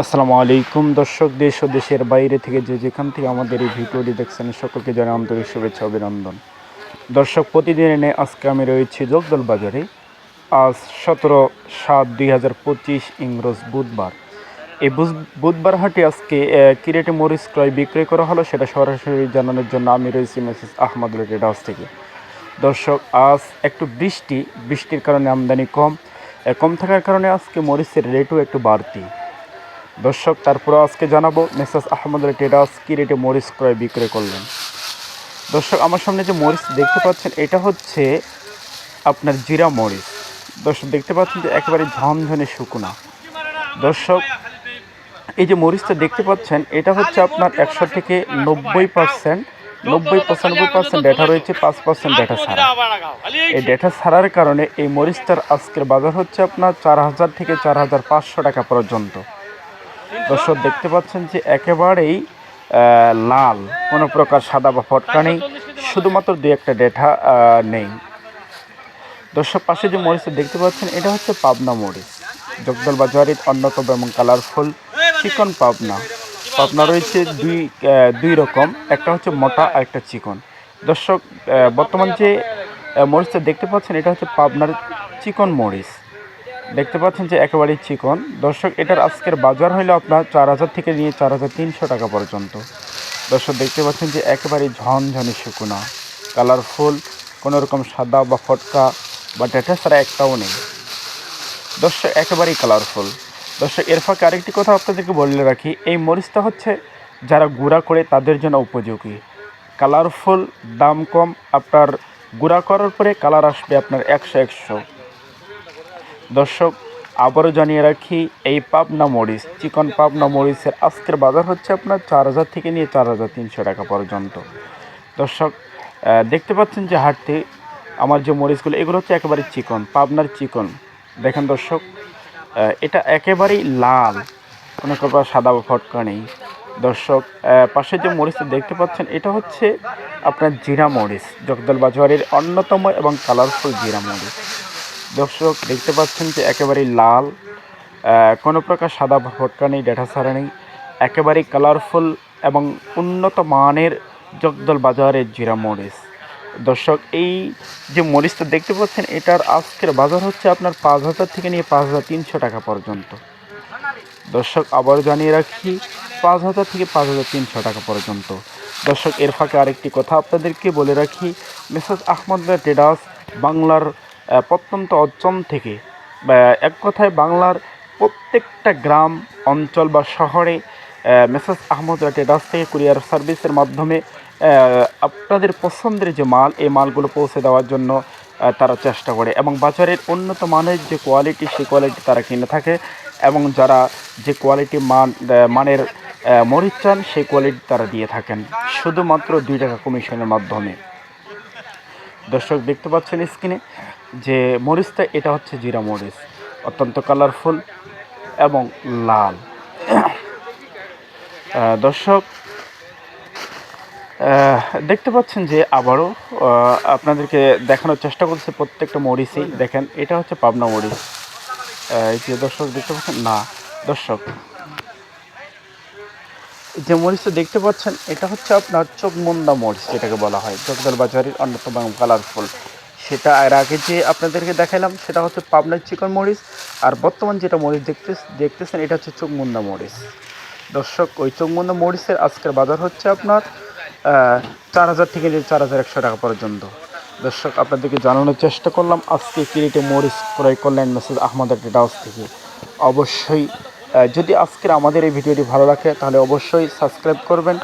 আসসালামু আলাইকুম দর্শক, দেশ ও দেশের বাইরে থেকে যেখান থেকে আমাদের এই ভিডিওটি দেখছেন সকলকে জানাই আন্তরিক শুভেচ্ছা অভিনন্দন। দর্শক, প্রতিদিনের ন্যায় আজকে আমি রয়েছি জগদল বাজারে। আজ 17/7/2025 ইংরেজ বুধবার। এই বুধবার হাটে আজকে কি রেটে মরিচ ক্রয় বিক্রয় করা হলো সেটা সরাসরি জানানোর জন্য আমি রয়েছি মেসেজ আহমদুল ট্রেড হাউস থেকে। দর্শক, আজ একটু বৃষ্টির কারণে আমদানি কম থাকার কারণে আজকে মরিচের রেটও একটু বাড়তি। দর্শক, তারপরে আজকে জানাবো মেসাজ আহমদুল ট্রেড হাউস কী রেটে মরিচ ক্রয় বিক্রয় করলেন। দর্শক, আমার সামনে যে মরিচ দেখতে পাচ্ছেন এটা হচ্ছে আপনার জিরা মরিচ। দর্শক, দেখতে পাচ্ছেন যে একেবারে ঝনঝনে শুকনা। দর্শক, এই যে মরিচটা দেখতে পাচ্ছেন এটা হচ্ছে আপনার 100 থেকে 90%, 90-95% ডেটা রয়েছে, 5% ডেটা ছাড়া। এই ডেটা ছাড়ার কারণে এই মরিচটার আজকের বাজার হচ্ছে আপনার 4000 থেকে 4500 টাকা পর্যন্ত। দর্শক, দেখতে পাচ্ছেন যে একেবারেই লাল, কোনো প্রকার সাদা বা ফটকা নেই, শুধুমাত্র দুই একটা ডেটা নেই। দর্শক, পাশে যে মরিচটা দেখতে পাচ্ছেন এটা হচ্ছে পাবনা মরিচ, জগদল বাজারের অন্যতম এবং কালারফুল চিকন পাবনা রয়েছে দুই রকম, একটা হচ্ছে মোটা আর একটা চিকন। দর্শক, বর্তমান যে মরিচটা দেখতে পাচ্ছেন এটা হচ্ছে পাবনার চিকন মরিচ। দেখতে পাচ্ছেন যে একেবারেই চিকন। দর্শক, এটার আজকের বাজার হলো আপনার 4000 থেকে নিয়ে 4300 টাকা পর্যন্ত। দর্শক, দেখতে পাচ্ছেন যে একেবারেই ঝনঝনে শুকনো, কালারফুল, কোনো রকম সাদা বা ফটকা বা ডেটা ছাড়া একটাও নেই। দর্শক, একেবারেই কালারফুল। দর্শক, এর ফাঁকে আরেকটি কথা আপনাদেরকে বলে রাখি, এই মরিচটা হচ্ছে যারা গুঁড়া করে তাদের জন্য উপযোগী। কালারফুল, দাম কম, আপনার গুঁড়া করার পরে কালার আসবে আপনার 100-100। দর্শক, আবারও জানিয়ে রাখি, এই পাবনা মরিচ, চিকন পাবনা মরিচের আজকের বাজার হচ্ছে আপনার 4000 থেকে নিয়ে 4300 টাকা পর্যন্ত। দর্শক, দেখতে পাচ্ছেন যে হাটতে আমার যে মরিচগুলো এগুলো হচ্ছে একেবারে চিকন, পাবনার চিকন। দেখেন দর্শক, এটা একেবারেই লাল, কোনো প্রকার সাদা বা ফটকা নেই। দর্শক, পাশে যে মরিচটা দেখতে পাচ্ছেন এটা হচ্ছে আপনার জিরা মরিচ, জগদল বাজারের অন্যতম এবং কালারফুল জিরা মরিচ। দর্শক, দেখতে পাচ্ছেন যে একেবারেই লাল, কোনো প্রকার সাদা বা ফটকা নেই, ডেটা ছাড়া নেই, একেবারেই কালারফুল এবং উন্নত মানের জগদল বাজারের জিরা মরিচ। দর্শক, এই যে মরিচটা দেখতে পাচ্ছেন এটার আজকের বাজার হচ্ছে আপনার 5000 থেকে নিয়ে 5300 টাকা পর্যন্ত। দর্শক, আবার জানিয়ে রাখি, 5000 থেকে 5300 টাকা পর্যন্ত। দর্শক, এর ফাঁকে আরেকটি কথা আপনাদেরকে বলে রাখি, মেসাজ আহমদুল্লাহ ট্রেড হাউস বাংলার প্রত্যন্ত অঞ্চল থেকে, এক কথায় বাংলার প্রত্যেকটা গ্রাম অঞ্চল বা শহরে মেসাজ আহমদুল্লাহ ট্রেড হাউস থেকে কুরিয়ার সার্ভিসের মাধ্যমে আপনাদের পছন্দের যে মাল, এই মালগুলো পৌঁছে দেওয়ার জন্য তারা চেষ্টা করে এবং বাজারের উন্নত মানের যে কোয়ালিটি, সেই কোয়ালিটি তারা কিনে থাকে এবং যারা যে কোয়ালিটি মানের মরিচ চান সেই কোয়ালিটি তারা দিয়ে থাকেন শুধুমাত্র 2 টাকা কমিশনের মাধ্যমে। দর্শক, দেখতে পাচ্ছেন স্ক্রিনে যে মরিচটা, এটা হচ্ছে জিরা মরিচ, অত্যন্ত কালারফুল এবং লাল। দর্শক, দেখতে পাচ্ছেন যে আবারও আপনাদেরকে দেখানোর চেষ্টা করছে প্রত্যেকটা মরিচই। দেখেন, এটা হচ্ছে পাবনা মরিচ। এই যে দর্শক দেখতে পাচ্ছেন না, দর্শক যে মরিচটা দেখতে পাচ্ছেন এটা হচ্ছে আপনার চোখমুন্দা মরিচ, যেটাকে বলা হয় জগদল বাজারের অন্যতম কালারফুল। সেটা এর আগে যে আপনাদেরকে দেখালাম সেটা হচ্ছে পাবনার চিকন মরিচ, আর বর্তমান যেটা মরিচ দেখতেছেন এটা হচ্ছে চোখমুন্দা মরিচ। দর্শক, ওই চোখমুন্দা মরিচের আজকের বাজার হচ্ছে আপনার 4000 থেকে 4100 টাকা পর্যন্ত। দর্শক, আপনাদেরকে জানানোর চেষ্টা করলাম আজকে কি রেটে মরিচ ক্রয় করলেন মেসেজ আহমদুল্লাহ ট্রেড হাউস থেকে। অবশ্যই যদি আজকের আমাদের এই ভিডিওটি ভালো লাগে তাহলে অবশ্যই সাবস্ক্রাইব করবেন